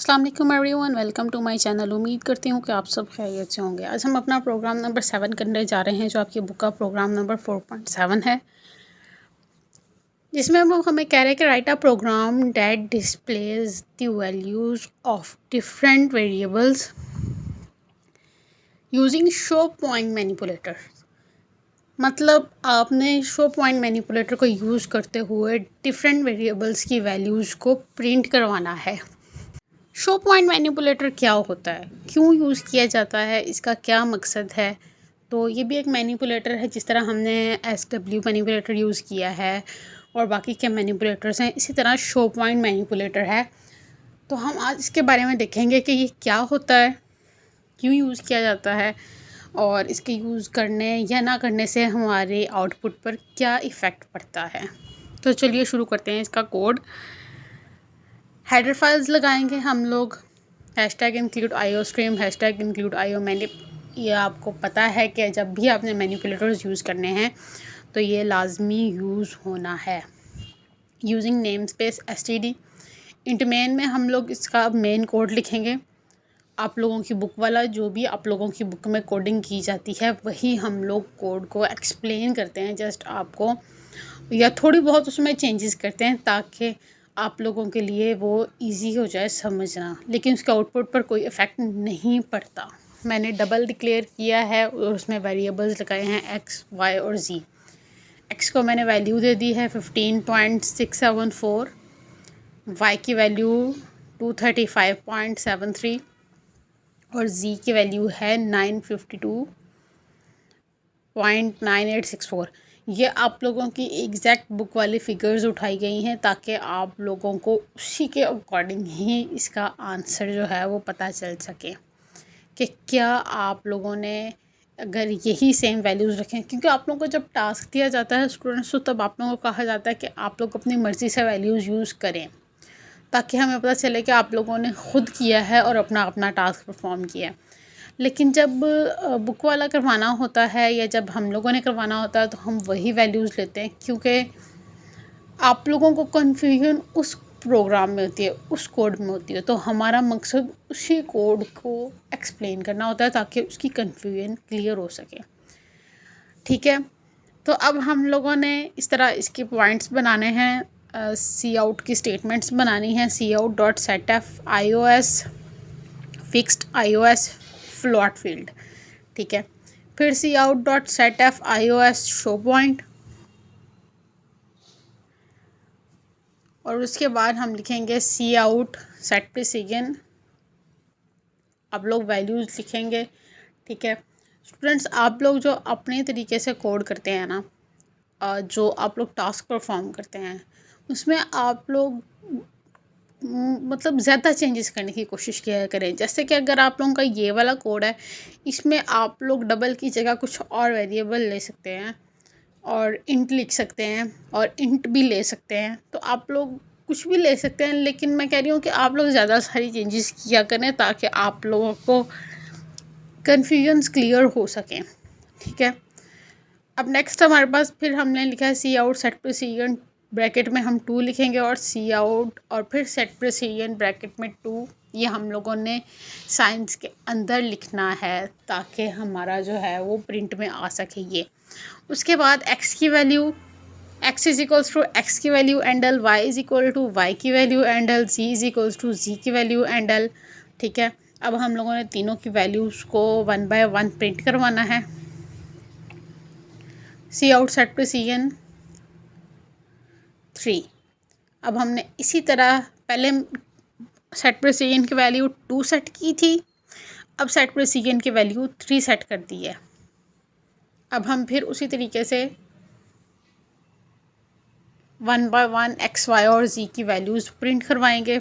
अस्सलाम वालेकुम everyone, welcome to my channel. उम्मीद करती हूँ कि आप सब खैरियत से होंगे। आज हम अपना प्रोग्राम नंबर 7 करने जा रहे हैं, जो आपकी बुक का प्रोग्राम नंबर 4.7 है, जिसमें वो हमें कह रहे हैं कि write a program that displays the values of different variables using show point manipulator. मतलब आपने शो पॉइंट मैनिपुलेटर को यूज़ करते हुए डिफरेंट वेरिएबल्स की वैल्यूज़ को प्रिंट करवाना है। शो पॉइंट मैनिपुलेटर क्या होता है, क्यों यूज़ किया जाता है, इसका क्या मकसद है? तो ये भी एक मैनिपुलेटर है, जिस तरह हमने SW मैनिपुलेटर यूज़ किया है और बाकी के मैनिपुलेटर्स हैं, इसी तरह शो पॉइंट मैनिपुलेटर है। तो हम आज इसके बारे में देखेंगे कि ये क्या होता है, क्यों यूज़ किया जाता है और इसके यूज़ करने या ना करने से हमारे आउटपुट पर क्या इफ़ेक्ट पड़ता है। तो चलिए शुरू करते हैं इसका कोड। हेडर फाइल्स लगाएंगे हम लोग, #include IOStream, #include IOManip। ये आपको पता है कि जब भी आपने मैनिपुलेटर्स यूज़ करने हैं तो ये लाजमी यूज़ होना है। Using name space STD। Int main में हम लोग इसका मेन कोड लिखेंगे। आप लोगों की बुक वाला जो भी आप लोगों की बुक में कोडिंग की जाती है वही हम लोग कोड को एक्सप्लेन करते हैं, जस्ट आपको, या थोड़ी बहुत उसमें चेंजेस करते हैं ताकि आप लोगों के लिए वो इजी हो जाए समझना, लेकिन उसके आउटपुट पर कोई इफ़ेक्ट नहीं पड़ता। मैंने डबल डिक्लेयर किया है और उसमें वेरिएबल्स लगाए हैं X, Y और Z। X को मैंने वैल्यू दे दी है 15.674, Y की वैल्यू 235.73 और Z की वैल्यू है 952.9864। ये आप लोगों की एग्जैक्ट बुक वाली फ़िगर्स उठाई गई हैं ताकि आप लोगों को उसी के अकॉर्डिंग ही इसका आंसर जो है वो पता चल सके कि क्या आप लोगों ने अगर यही सेम वैल्यूज़ रखें, क्योंकि आप लोगों को जब टास्क दिया जाता है स्टूडेंट्स को, तब आप लोगों को कहा जाता है कि आप लोग अपनी मर्ज़ी से वैल्यूज़ यूज़ करें ताकि हमें पता चले कि आप लोगों ने ख़ुद किया है और अपना अपना टास्क परफॉर्म किया है। लेकिन जब बुक वाला करवाना होता है या जब हम लोगों ने करवाना होता है तो हम वही वैल्यूज़ लेते हैं, क्योंकि आप लोगों को कन्फ्यूजन उस प्रोग्राम में होती है, उस कोड में होती है। तो हमारा मकसद उसी कोड को एक्सप्लेन करना होता है ताकि उसकी कन्फ्यूजन क्लियर हो सके। ठीक है, तो अब हम लोगों ने इस तरह इसके पॉइंट्स बनाने हैं, सी आउट की स्टेटमेंट्स बनानी है। cout.setf iOS fixed iOS float field. ठीक है, फिर cout.setf iOS शो पॉइंट, और उसके बाद हम लिखेंगे cout set precision। आप लोग वैल्यूज़ लिखेंगे। ठीक है स्टूडेंट्स, आप लोग जो अपने तरीके से कोड करते हैं ना, जो आप लोग टास्क परफॉर्म करते हैं उसमें आप लोग मतलब ज़्यादा चेंजेस करने की कोशिश किया करें। जैसे कि अगर आप लोगों का ये वाला कोड है, इसमें आप लोग डबल की जगह कुछ और वेरिएबल ले सकते हैं और इंट लिख सकते हैं और इंट भी ले सकते हैं। तो आप लोग कुछ भी ले सकते हैं, लेकिन मैं कह रही हूँ कि आप लोग ज़्यादा सारी चेंजेस किया करें ताकि आप लोगों को कन्फ्यूजन्स क्लियर हो सकें। ठीक है, अब नेक्स्ट हमारे पास फिर हमने लिखा है cout set precision, ब्रैकेट में हम 2 लिखेंगे और cout और फिर set precision ब्रैकेट में 2। ये हम लोगों ने साइंस के अंदर लिखना है ताकि हमारा जो है वो प्रिंट में आ सके ये। उसके बाद x की value, x is equals to x की value endl, y is equal to y की value endl, z is equals to z की वैल्यू एंडल। ठीक है, अब हम लोगों ने तीनों की वैल्यूज़ को 1 बाय 1 प्रिंट करवाना है। cout set precision 3। अब हमने इसी तरह पहले सेट प्रेसिजन की वैल्यू 2 सेट की थी, अब सेट प्रेसिजन की वैल्यू 3 सेट कर दी है। अब हम फिर उसी तरीके से 1 बाय 1 x, y और z की वैल्यूज़ प्रिंट करवाएंगे।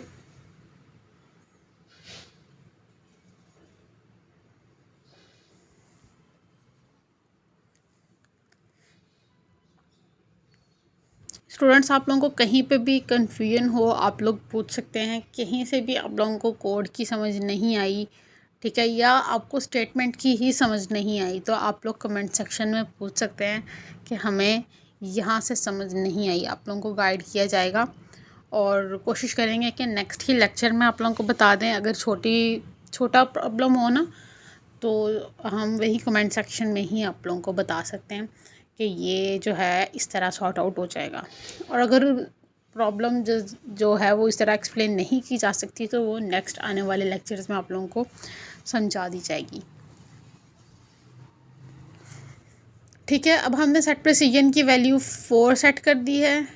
स्टूडेंट्स, आप लोगों को कहीं पे भी कन्फ्यूजन हो आप लोग पूछ सकते हैं, कहीं से भी आप लोगों को कोड की समझ नहीं आई, ठीक है, या आपको स्टेटमेंट की ही समझ नहीं आई, तो आप लोग कमेंट सेक्शन में पूछ सकते हैं कि हमें यहाँ से समझ नहीं आई, आप लोगों को गाइड किया जाएगा और कोशिश करेंगे कि नेक्स्ट ही लेक्चर में आप लोगों को बता दें। अगर छोटा प्रॉब्लम हो ना तो हम वही कमेंट सेक्शन में ही आप लोगों को बता सकते हैं कि ये जो है इस तरह सॉर्ट आउट हो जाएगा। और अगर प्रॉब्लम जो है वो इस तरह एक्सप्लेन नहीं की जा सकती तो वो नेक्स्ट आने वाले लेक्चर्स में आप लोगों को समझा दी जाएगी। ठीक है, अब हमने सेट प्रेसिजन की वैल्यू 4 सेट कर दी है।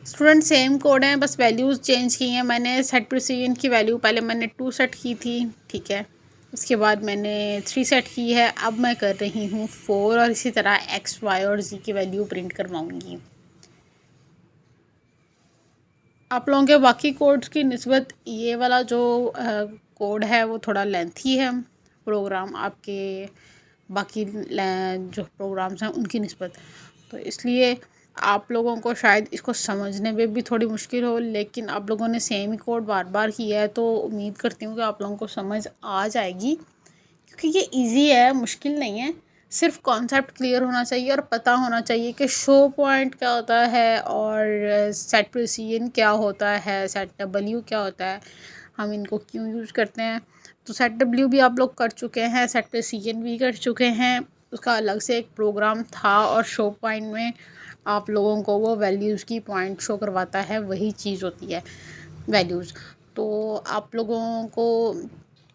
स्टूडेंट सेम कोड है, बस वैल्यूज़ चेंज की हैं। मैंने सेट प्रेसिजन की वैल्यू पहले मैंने 2 सेट की थी, ठीक है। उसके बाद मैंने 3 सेट की है, अब मैं कर रही हूँ 4 और इसी तरह x, y और z की वैल्यू प्रिंट करवाऊँगी। आप लोगों के बाकी कोड्स की निस्बत ये वाला जो कोड है वो थोड़ा लेंथी है प्रोग्राम, आपके बाकी जो प्रोग्राम्स हैं उनकी निस्बत, तो इसलिए आप लोगों को शायद इसको समझने में भी थोड़ी मुश्किल हो। लेकिन आप लोगों ने सेम ही कोड बार बार किया है तो उम्मीद करती हूँ कि आप लोगों को समझ आ जाएगी, क्योंकि ये इजी है, मुश्किल नहीं है। सिर्फ कॉन्सेप्ट क्लियर होना चाहिए और पता होना चाहिए कि शो पॉइंट क्या होता है और सेट प्रेसिजन क्या होता है, सेट डब्ल्यू क्या होता है, हम इनको क्यों यूज़ करते हैं। तो सेट डब्ल्यू भी आप लोग कर चुके हैं, सेट प्रेसिजन भी कर चुके हैं। उसका अलग से एक प्रोग्राम था और शो पॉइंट में आप लोगों को वो वैल्यूज़ की पॉइंट शो करवाता है, वही चीज़ होती है वैल्यूज़। तो आप लोगों को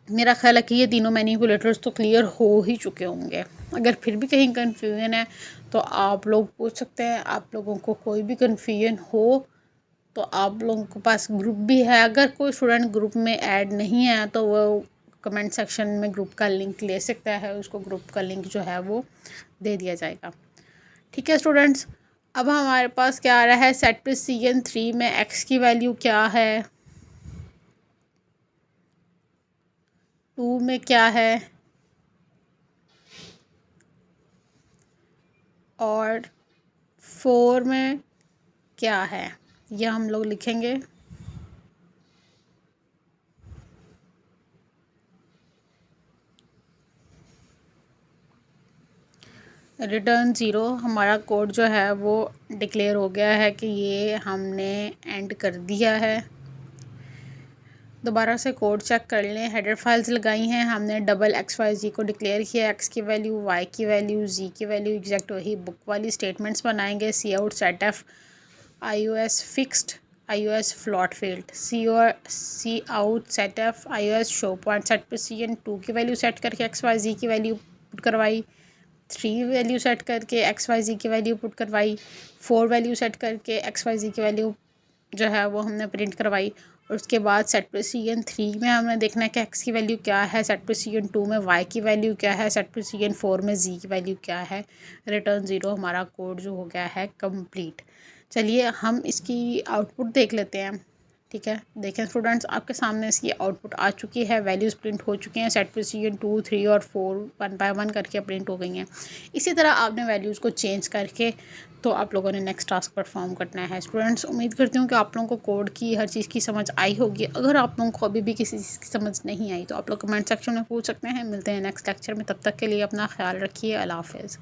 मेरा ख्याल है कि ये तीनों मैनिपुलेटर्स तो क्लियर हो ही चुके होंगे। अगर फिर भी कहीं कन्फ्यूजन है तो आप लोग पूछ सकते हैं। आप लोगों को कोई भी कन्फ्यूजन हो तो आप लोगों के पास ग्रुप भी है। अगर कोई स्टूडेंट ग्रुप में ऐड नहीं है तो वो कमेंट सेक्शन में ग्रुप का लिंक ले सकता है, उसको ग्रुप का लिंक जो है वो दे दिया जाएगा। ठीक है स्टूडेंट्स, अब हमारे पास क्या आ रहा है, सेट प्रेसिजन 3 में x की वैल्यू क्या है, 2 में क्या है और 4 में क्या है, यह हम लोग लिखेंगे। रिटर्न 0 हमारा कोड जो है वो डिक्लेयर हो गया है कि ये हमने एंड कर दिया है। दोबारा से कोड चेक कर लें। हेडर फाइल्स लगाई हैं हमने, डबल XYZ को डिक्लेयर किया, x की वैल्यू, y की वैल्यू, z की वैल्यू, एग्जैक्ट वही बुक वाली स्टेटमेंट्स बनाएंगे। C out set F, iOS fixed, iOS float field, C out set F, iOS show point, set precision 2 की वैल्यू सेट करके XYZ की वैल्यू पुट करवाई, 3 value set करके XYZ की वैल्यू पुट करवाई, 4 वैल्यू सेट करके XYZ की value जो है वो हमने प्रिंट करवाई। और उसके बाद सेट प्रेसिजन 3 में हमने देखना है कि x की वैल्यू क्या है, सेट प्रेसिजन 2 में y की वैल्यू क्या है, सेट प्रेसिजन 4 में z की वैल्यू क्या है। रिटर्न 0 हमारा कोड जो हो गया है कंप्लीट। चलिए हम इसकी आउटपुट देख लेते हैं। ठीक है, देखें स्टूडेंट्स, आपके सामने इसकी आउटपुट आ चुकी है, वैल्यूज़ प्रिंट हो चुकी हैं। सेट प्रेसिजन 2, 3 और 4 1 बाय 1 करके प्रिंट हो गई हैं। इसी तरह आपने वैल्यूज़ को चेंज करके तो आप लोगों ने नेक्स्ट टास्क परफॉर्म करना है। स्टूडेंट्स, उम्मीद करती हूँ कि आप लोगों को कोड की हर चीज़ की समझ आई होगी। अगर आप लोगों को अभी भी किसी चीज़ की समझ नहीं आई तो आप लोग कमेंट सेक्शन में पूछ सकते हैं। मिलते हैं नेक्स्ट लेक्चर में, तब तक के लिए अपना ख्याल रखिए। अल्लाह हाफ़िज़।